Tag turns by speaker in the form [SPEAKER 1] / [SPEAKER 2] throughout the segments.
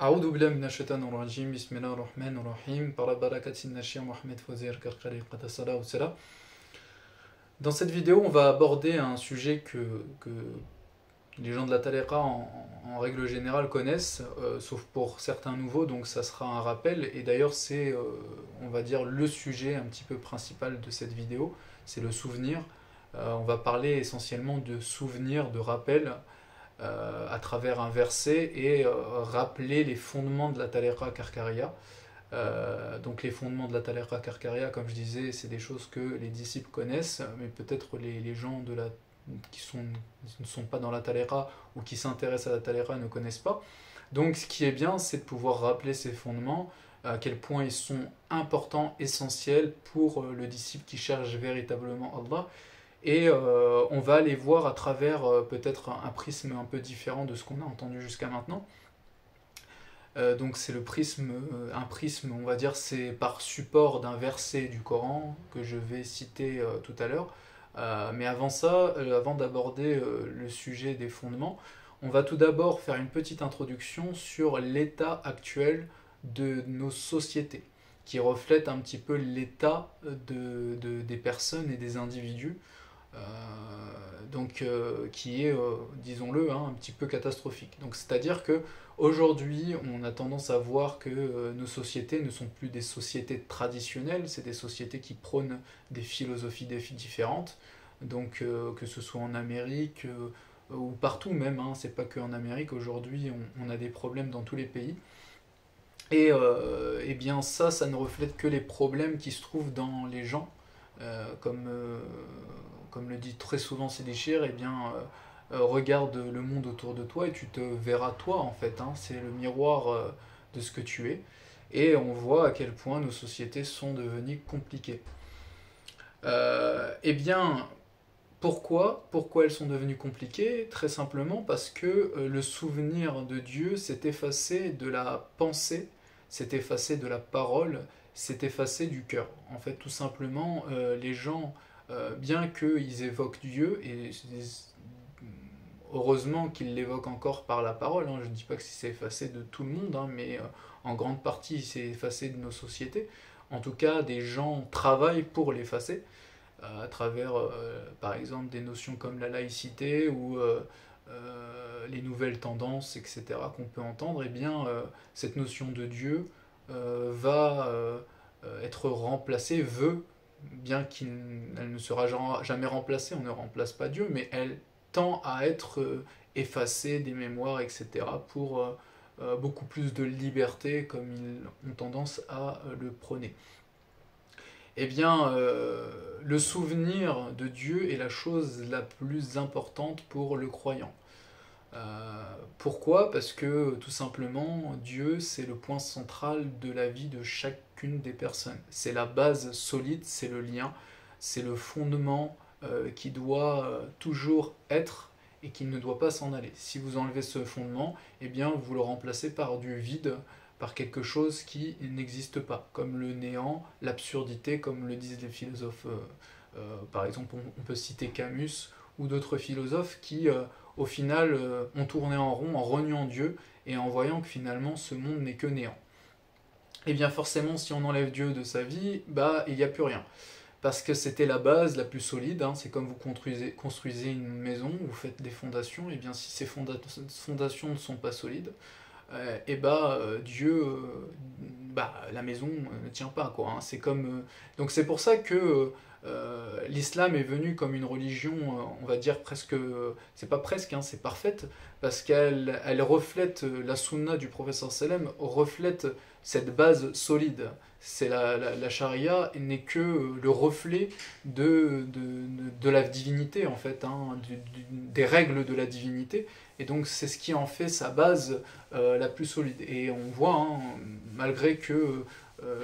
[SPEAKER 1] أعوذ بالله من الشيطان الرجيم بسم الله الرحمن الرحيم par la barakati Sinachia Mohamed Fawzi Karkari Qatasala Oussala. Dans cette vidéo, on va aborder un sujet que les gens de la tariqa en règle générale connaissent, sauf pour certains nouveaux, donc ça sera un rappel. Et d'ailleurs, c'est, on va dire, le sujet un petit peu principal de cette vidéo, c'est le souvenir. On va parler essentiellement de souvenirs, de rappel, à travers un verset et rappeler les fondements de la tariqa Karkaria. Donc les fondements de la tariqa Karkaria, comme je disais, c'est des choses que les disciples connaissent, mais peut-être les gens qui ne sont pas dans la tariqa ou qui s'intéressent à la tariqa ne connaissent pas. Donc ce qui est bien, c'est de pouvoir rappeler ces fondements, à quel point ils sont importants, essentiels pour le disciple qui cherche véritablement Allah. Et on va aller voir à travers peut-être un prisme un peu différent de ce qu'on a entendu jusqu'à maintenant. Donc c'est le prisme, un prisme, on va dire, c'est par support d'un verset du Coran que je vais citer tout à l'heure. Mais avant ça, avant d'aborder le sujet des fondements, on va tout d'abord faire une petite introduction sur l'état actuel de nos sociétés, qui reflète un petit peu l'état des personnes et des individus. Qui est, disons-le, hein, un petit peu catastrophique. Donc c'est-à-dire que aujourd'hui, on a tendance à voir que nos sociétés ne sont plus des sociétés traditionnelles, c'est des sociétés qui prônent des philosophies différentes. Donc que ce soit en Amérique ou partout même, hein, c'est pas qu'en Amérique. Aujourd'hui, on a des problèmes dans tous les pays. Et bien ça ne reflète que les problèmes qui se trouvent dans les gens, comme le dit très souvent Sidi Chir, eh bien, regarde le monde autour de toi et tu te verras toi en fait. Hein, c'est le miroir de ce que tu es. Et on voit à quel point nos sociétés sont devenues compliquées. Eh bien, pourquoi elles sont devenues compliquées? Très simplement parce que le souvenir de Dieu s'est effacé de la pensée, s'est effacé de la parole, s'est effacé du cœur. En fait, tout simplement, les gens, bien qu'ils évoquent Dieu, et heureusement qu'ils l'évoquent encore par la parole, hein, je ne dis pas que c'est effacé de tout le monde, hein, mais en grande partie c'est effacé de nos sociétés. En tout cas, des gens travaillent pour l'effacer, à travers, par exemple, des notions comme la laïcité ou les nouvelles tendances, etc., qu'on peut entendre. Eh bien, cette notion de Dieu va être remplacée, bien qu'elle ne sera jamais remplacée, on ne remplace pas Dieu, mais elle tend à être effacée des mémoires, etc., pour beaucoup plus de liberté, comme ils ont tendance à le prôner. Eh bien, le souvenir de Dieu est la chose la plus importante pour le croyant. Pourquoi? Parce que tout simplement, Dieu, c'est le point central de la vie de chacune des personnes. C'est la base solide, c'est le lien, c'est le fondement qui doit toujours être et qui ne doit pas s'en aller. Si vous enlevez ce fondement, eh bien, vous le remplacez par du vide, par quelque chose qui n'existe pas, comme le néant, l'absurdité, comme le disent les philosophes. Par exemple, on peut citer Camus ou d'autres philosophes qui, au final, ont tourné en rond en reniant Dieu et en voyant que finalement ce monde n'est que néant. Et bien forcément, si on enlève Dieu de sa vie, bah il n'y a plus rien. Parce que c'était la base la plus solide, hein. C'est comme vous construisez une maison, vous faites des fondations, et bien si ces fondations ne sont pas solides, et Dieu, la maison ne tient pas, quoi, hein. C'est comme, donc c'est pour ça que l'islam est venu comme une religion, on va dire presque, c'est pas presque, hein, c'est parfaite, parce qu'elle reflète la sunna du professeur Salem, reflète cette base solide. C'est la charia n'est que le reflet de la divinité, en fait, hein, des règles de la divinité, et donc c'est ce qui en fait sa base la plus solide. Et on voit, hein, malgré que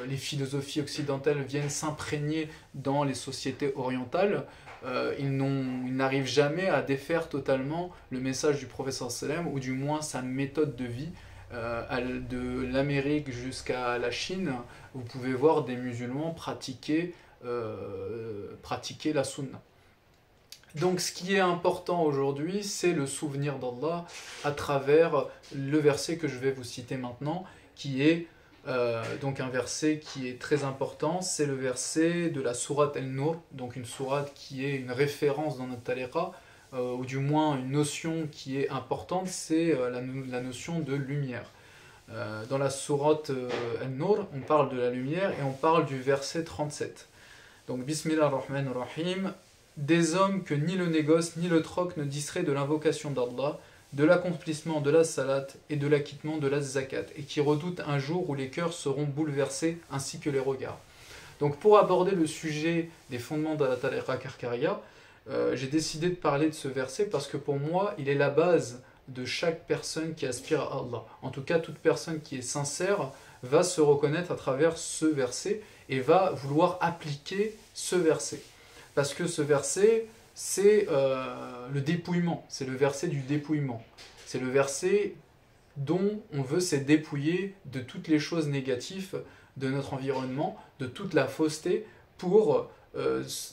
[SPEAKER 1] les philosophies occidentales viennent s'imprégner dans les sociétés orientales, ils n'arrivent jamais à défaire totalement le message du professeur Salem, ou du moins sa méthode de vie. De l'Amérique jusqu'à la Chine, vous pouvez voir des musulmans pratiquer la sunna. Donc ce qui est important aujourd'hui, c'est le souvenir d'Allah à travers le verset que je vais vous citer maintenant, qui est donc un verset qui est très important, c'est le verset de la sourate Al-Nur, donc une sourate qui est une référence dans notre tariqa, ou du moins une notion qui est importante, c'est la notion de lumière. Dans la sourate Al-Nur, on parle de la lumière et on parle du verset 37. Donc Bismillah ar-Rahman ar-Rahim, des hommes que ni le négoce ni le troc ne distraient de l'invocation d'Allah, de l'accomplissement de la salat et de l'acquittement de la zakat, et qui redoutent un jour où les cœurs seront bouleversés ainsi que les regards. Donc pour aborder le sujet des fondements de la tariqa Karkaria, j'ai décidé de parler de ce verset parce que pour moi, il est la base de chaque personne qui aspire à Allah. En tout cas, toute personne qui est sincère va se reconnaître à travers ce verset et va vouloir appliquer ce verset. Parce que ce verset, c'est le dépouillement, c'est le verset du dépouillement. C'est le verset dont on veut se dépouiller de toutes les choses négatives de notre environnement, de toute la fausseté, pour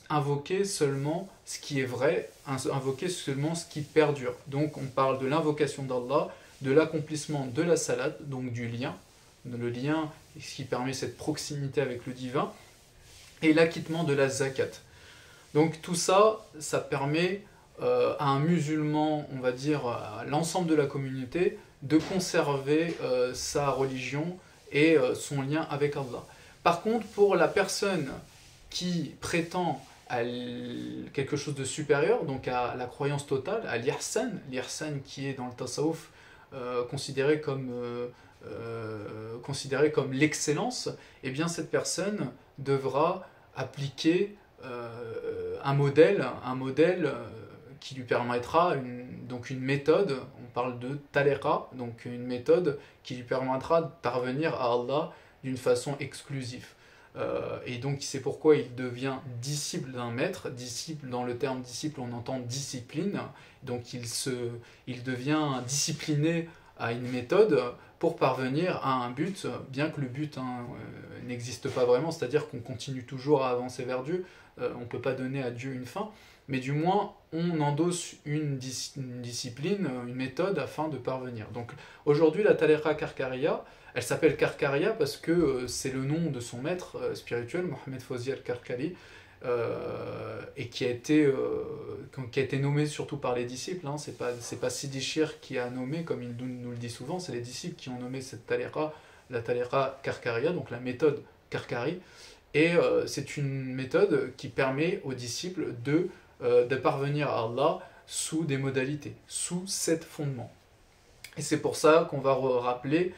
[SPEAKER 1] invoquer seulement ce qui est vrai, invoquer seulement ce qui perdure. Donc on parle de l'invocation d'Allah, de l'accomplissement de la salat, donc du lien, le lien ce qui permet cette proximité avec le divin, et l'acquittement de la zakat. Donc tout ça, ça permet à un musulman, on va dire à l'ensemble de la communauté, de conserver sa religion et son lien avec Allah. Par contre, pour la personne qui prétend à quelque chose de supérieur, donc à la croyance totale, à l'ihsan qui est dans le tasawwuf considéré comme l'excellence, eh bien cette personne devra appliquer un modèle qui lui permettra donc une méthode, on parle de tariqa, donc une méthode qui lui permettra de parvenir à Allah d'une façon exclusive. Et donc c'est pourquoi il devient disciple d'un maître. Disciple, dans le terme disciple, on entend discipline. Donc il devient discipliné à une méthode pour parvenir à un but, bien que le but n'existe pas vraiment, c'est-à-dire qu'on continue toujours à avancer vers Dieu. On ne peut pas donner à Dieu une fin, mais du moins on endosse une discipline, une méthode afin de parvenir. Donc aujourd'hui la tariqa Karkaria, elle s'appelle Karkaria parce que c'est le nom de son maître spirituel, Mohamed Fawzi al-Karkari, et qui a été nommé surtout par les disciples. Hein. C'est pas Sidi Shir qui a nommé, comme il nous le dit souvent, c'est les disciples qui ont nommé cette tariqa, la tariqa Karkaria, donc la méthode Karkari. Et c'est une méthode qui permet aux disciples de parvenir à Allah sous des modalités, sous 7 fondements. Et c'est pour ça qu'on va rappeler,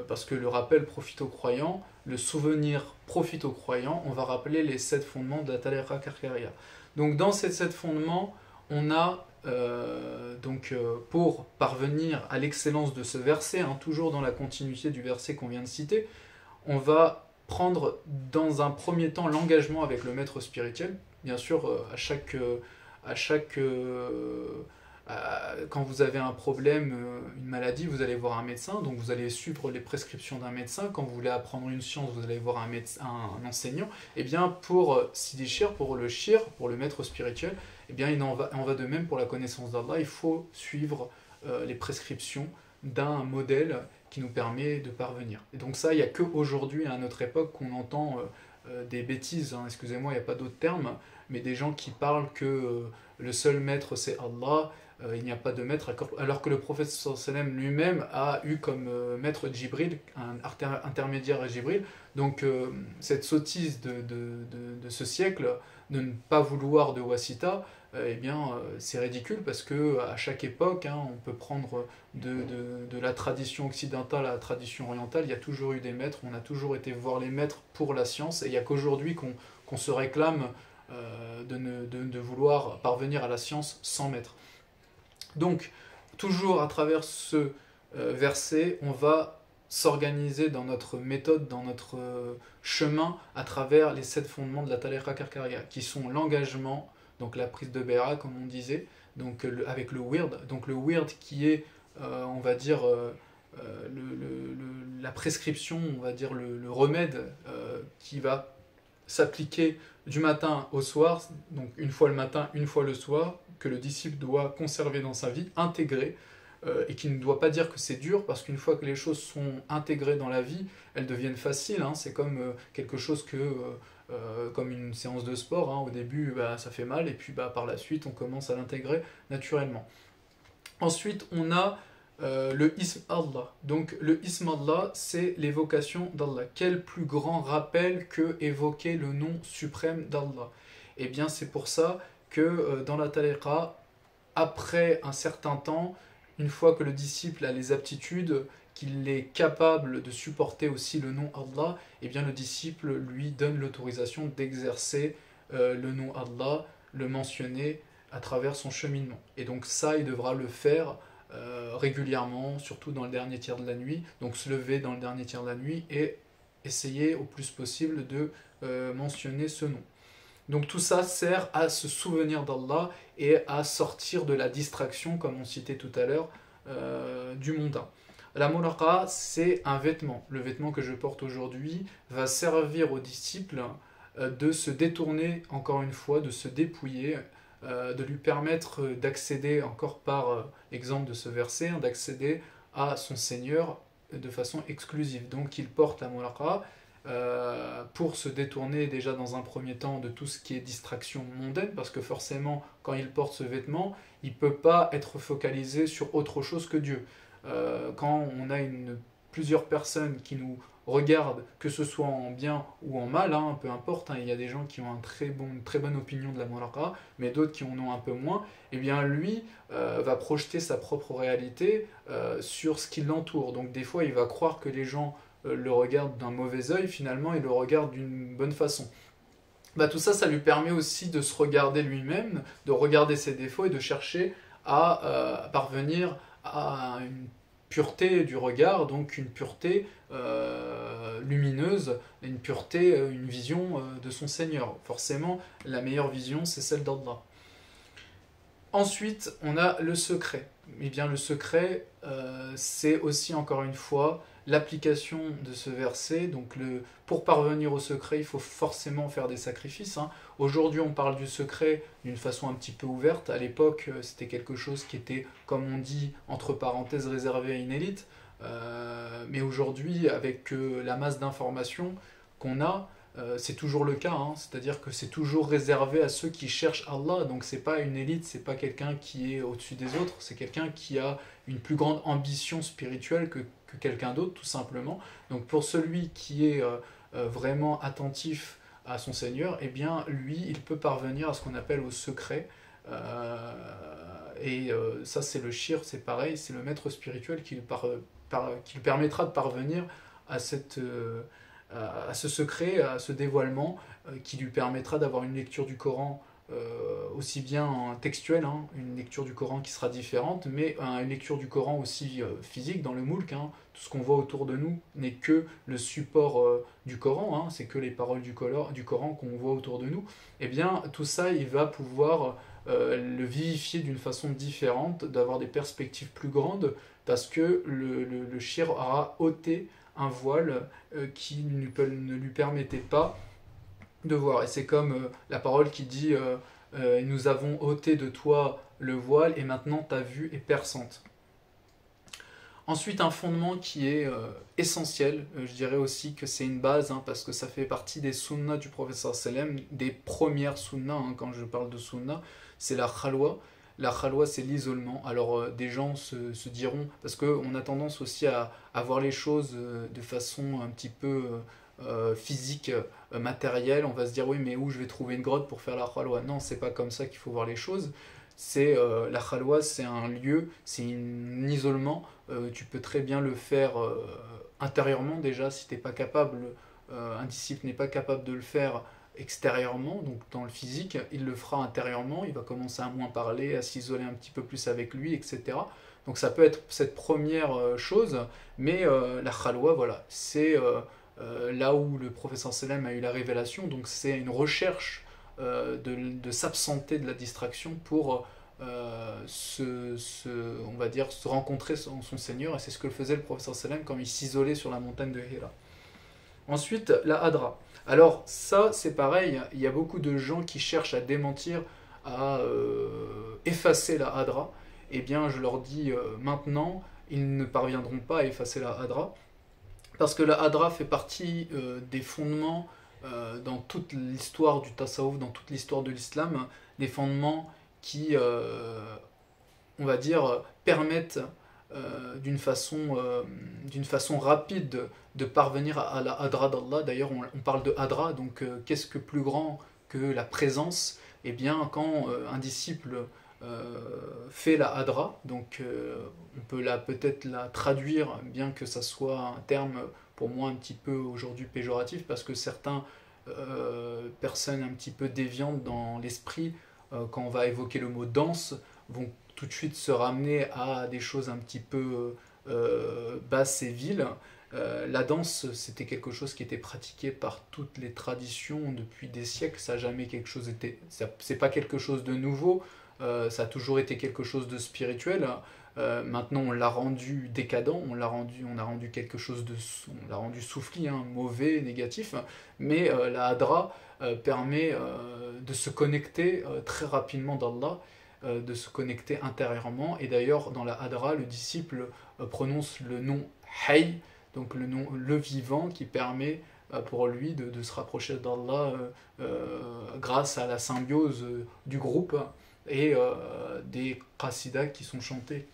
[SPEAKER 1] parce que le rappel profite aux croyants, le souvenir profite aux croyants, on va rappeler les 7 fondements de la tariqa Karkaria. Donc dans ces 7 fondements, on a, pour parvenir à l'excellence de ce verset, toujours dans la continuité du verset qu'on vient de citer, on va prendre dans un premier temps l'engagement avec le maître spirituel. Bien sûr, quand vous avez un problème, une maladie, vous allez voir un médecin, donc vous allez suivre les prescriptions d'un médecin. Quand vous voulez apprendre une science, vous allez voir un enseignant. Et bien pour Sidi Shir, pour le maître spirituel, eh bien on va de même pour la connaissance d'Allah. Il faut suivre les prescriptions d'un modèle qui nous permet de parvenir. Et donc ça, il n'y a qu'aujourd'hui, à notre époque, qu'on entend des bêtises, excusez-moi, il n'y a pas d'autre terme, mais des gens qui parlent que le seul maître c'est Allah, il n'y a pas de maître, alors que le prophète sallam lui-même a eu comme maître Djibril, un intermédiaire à Djibril. Donc cette sottise de ce siècle, de ne pas vouloir de wasita, c'est ridicule parce que à chaque époque, on peut prendre de la tradition occidentale à la tradition orientale, il y a toujours eu des maîtres, on a toujours été voir les maîtres pour la science, et il n'y a qu'aujourd'hui qu'on se réclame de vouloir parvenir à la science sans maître. Donc, toujours à travers ce verset, on va s'organiser dans notre méthode, dans notre chemin, à travers les 7 fondements de la tariqa Karkaria, qui sont l'engagement, donc la prise de béra, comme on disait, donc avec le wird. Donc le wird qui est, on va dire, la prescription, on va dire le remède qui va s'appliquer du matin au soir, donc une fois le matin, une fois le soir, que le disciple doit conserver dans sa vie, intégrer, et qui ne doit pas dire que c'est dur, parce qu'une fois que les choses sont intégrées dans la vie, elles deviennent faciles, hein. C'est comme quelque chose comme une séance de sport, hein. Au début, bah, ça fait mal, et puis bah, par la suite, on commence à l'intégrer naturellement. Ensuite, on a le ism Allah. Donc le ism Allah, c'est l'évocation d'Allah. Quel plus grand rappel que évoquer le nom suprême d'Allah? Eh bien, c'est pour ça que dans la tariqa, après un certain temps, une fois que le disciple a les aptitudes, qu'il est capable de supporter aussi le nom Allah, eh bien le disciple lui donne l'autorisation d'exercer le nom Allah, le mentionner à travers son cheminement. Et donc ça, il devra le faire régulièrement, surtout dans le dernier tiers de la nuit. Donc se lever dans le dernier tiers de la nuit et essayer au plus possible de mentionner ce nom. Donc tout ça sert à se souvenir d'Allah et à sortir de la distraction, comme on citait tout à l'heure, du mondain. La mulaqa, c'est un vêtement. Le vêtement que je porte aujourd'hui va servir au disciple de se détourner, encore une fois, de se dépouiller, de lui permettre d'accéder, encore par exemple de ce verset, hein, d'accéder à son Seigneur de façon exclusive. Donc il porte la mulaqa pour se détourner déjà dans un premier temps de tout ce qui est distraction mondaine, parce que forcément quand il porte ce vêtement, il ne peut pas être focalisé sur autre chose que Dieu. Quand on a plusieurs personnes qui nous regardent, que ce soit en bien ou en mal, hein, peu importe, hein, il y a des gens qui ont une très bonne opinion de la mulaqa, mais d'autres qui en ont un peu moins, et bien lui va projeter sa propre réalité sur ce qui l'entoure. Donc des fois il va croire que les gens le regardent d'un mauvais œil, finalement il le regarde d'une bonne façon. Bah, tout ça, ça lui permet aussi de se regarder lui-même, de regarder ses défauts et de chercher à parvenir à une pureté du regard, donc une pureté lumineuse, une pureté, une vision de son Seigneur. Forcément, la meilleure vision, c'est celle d'Allah. Ensuite, on a le secret. Eh bien, le secret, c'est aussi, encore une fois, l'application de ce verset. Donc, pour parvenir au secret, il faut forcément faire des sacrifices, hein. Aujourd'hui, on parle du secret d'une façon un petit peu ouverte. À l'époque, c'était quelque chose qui était, comme on dit, entre parenthèses, réservé à une élite. Mais aujourd'hui, avec la masse d'informations qu'on a, c'est toujours le cas, hein. C'est-à-dire que c'est toujours réservé à ceux qui cherchent Allah. Donc c'est pas une élite, c'est pas quelqu'un qui est au-dessus des autres, c'est quelqu'un qui a une plus grande ambition spirituelle que quelqu'un d'autre, tout simplement. Donc pour celui qui est vraiment attentif à son Seigneur, eh bien lui, il peut parvenir à ce qu'on appelle au secret. Ça, c'est le shir, c'est pareil, c'est le maître spirituel qui lui permettra de parvenir à ce secret, à ce dévoilement, qui lui permettra d'avoir une lecture du Coran aussi bien textuelle, hein, une lecture du Coran qui sera différente, mais une lecture du Coran aussi physique dans le moulk, hein. Tout ce qu'on voit autour de nous n'est que le support du Coran, hein, c'est que les paroles du Coran qu'on voit autour de nous. Et bien tout ça, il va pouvoir le vivifier d'une façon différente, d'avoir des perspectives plus grandes, parce que le shir aura ôté un voile qui ne lui permettait pas de voir. Et c'est comme la parole qui dit nous avons ôté de toi le voile et maintenant ta vue est perçante. Ensuite, un fondement qui est essentiel, je dirais aussi que c'est une base, hein, parce que ça fait partie des sunnas du professeur Salem, des premières sunnas, hein, quand je parle de sunna, c'est la khalwa. La khalwa, c'est l'isolement. Alors, des gens se diront, parce qu'on a tendance aussi à voir les choses de façon un petit peu physique, matérielle. On va se dire, oui, mais où je vais trouver une grotte pour faire la khalwa? Non, c'est pas comme ça qu'il faut voir les choses. La khalwa, c'est un lieu, c'est un isolement. Tu peux très bien le faire intérieurement déjà, si t'es pas capable, un disciple n'est pas capable de le faire extérieurement, donc dans le physique, il le fera intérieurement, il va commencer à moins parler, à s'isoler un petit peu plus avec lui, etc. Donc ça peut être cette première chose, mais la khalwa, voilà, c'est là où le professeur Selem a eu la révélation, donc c'est une recherche de s'absenter de la distraction pour on va dire, se rencontrer son Seigneur, et c'est ce que faisait le professeur Selem quand il s'isolait sur la montagne de Hira. Ensuite, la hadra. Alors ça, c'est pareil, il y a beaucoup de gens qui cherchent à démentir à effacer la hadra, eh bien je leur dis maintenant, ils ne parviendront pas à effacer la hadra, parce que la hadra fait partie des fondements dans toute l'histoire du tasawwuf, dans toute l'histoire de l'islam, des fondements qui, on va dire, permettent d'une façon rapide de parvenir à la hadra d'Allah. D'ailleurs, on parle de hadra, donc qu'est-ce que plus grand que la présence? Eh bien, quand un disciple fait la hadra, donc on peut peut-être la traduire, bien que ça soit un terme pour moi un petit peu aujourd'hui péjoratif, parce que certaines personnes un petit peu déviantes dans l'esprit, quand on va évoquer le mot danse, vont tout de suite se ramener à des choses un petit peu basses et viles. La danse, c'était quelque chose qui était pratiqué par toutes les traditions depuis des siècles. Ça n'a jamais c'est pas quelque chose de nouveau. Ça a toujours été quelque chose de spirituel. Maintenant, on l'a rendu décadent, on a rendu quelque chose on l'a rendu soufli, hein, mauvais, négatif. Mais la hadra permet de se connecter très rapidement d'Allah, de se connecter intérieurement. Et d'ailleurs, dans la hadra, le disciple prononce le nom Hayy, donc le nom le vivant, qui permet pour lui de se rapprocher d'Allah grâce à la symbiose du groupe et des qasidas qui sont chantés,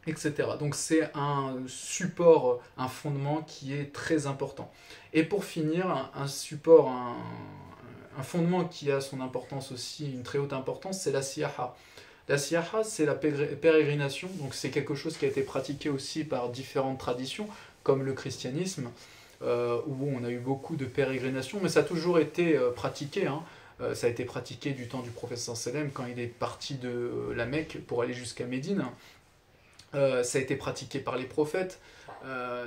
[SPEAKER 1] etc. Donc c'est un support, un fondement qui est très important. Et pour finir, un fondement qui a son importance aussi, une très haute importance, c'est la siyaha. La siyaha, c'est la pérégrination, donc c'est quelque chose qui a été pratiqué aussi par différentes traditions, comme le christianisme, où on a eu beaucoup de pérégrinations, mais ça a toujours été pratiqué, hein. Ça a été pratiqué du temps du prophète sallam quand il est parti de la Mecque pour aller jusqu'à Médine. Ça a été pratiqué par les prophètes.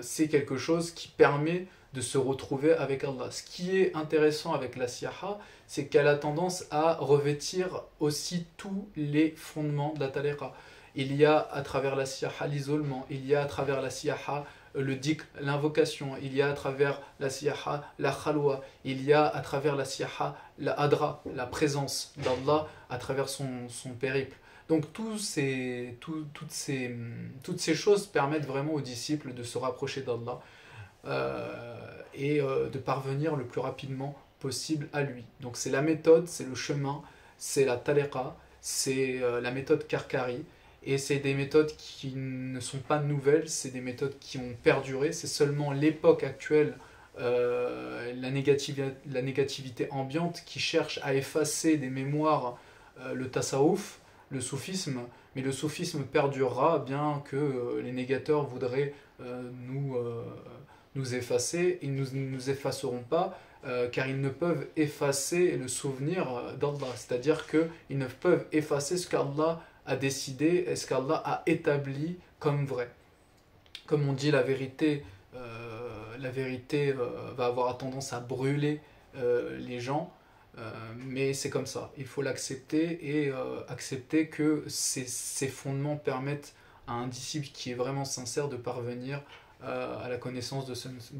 [SPEAKER 1] C'est quelque chose qui permet de se retrouver avec Allah. Ce qui est intéressant avec la siyaha, c'est qu'elle a tendance à revêtir aussi tous les fondements de la tariqa. Il y a à travers la siyaha l'isolement, il y a à travers la siyaha le dhikr, l'invocation, il y a à travers la siyaha la khalwa, il y a à travers la siyaha la hadra, la présence d'Allah à travers son périple. Donc toutes ces choses permettent vraiment aux disciples de se rapprocher d'Allah et de parvenir le plus rapidement possible à lui. Donc c'est la méthode, c'est le chemin, c'est la tariqa, c'est la méthode Karkari. Et c'est des méthodes qui ne sont pas nouvelles, c'est des méthodes qui ont perduré. C'est seulement l'époque actuelle, la négativité ambiante, qui cherche à effacer des mémoires le tasawwuf, le soufisme. Mais le soufisme perdurera, bien que les négateurs voudraient nous effacer. Ils ne nous effaceront pas, car ils ne peuvent effacer le souvenir d'Allah. C'est-à-dire qu'ils ne peuvent effacer ce qu'Allah a décidé, est-ce qu'Allah a établi comme vrai. Comme on dit, la vérité va avoir tendance à brûler les gens, mais c'est comme ça. Il faut l'accepter et accepter que ces fondements permettent à un disciple qui est vraiment sincère de parvenir à la connaissance de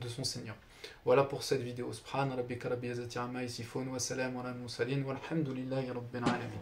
[SPEAKER 1] son Seigneur. Voilà pour cette vidéo. Subhana rabbika rabbil izzati amma yasifun wa salamun ala al mursalin walhamdulillahi rabbil alamin.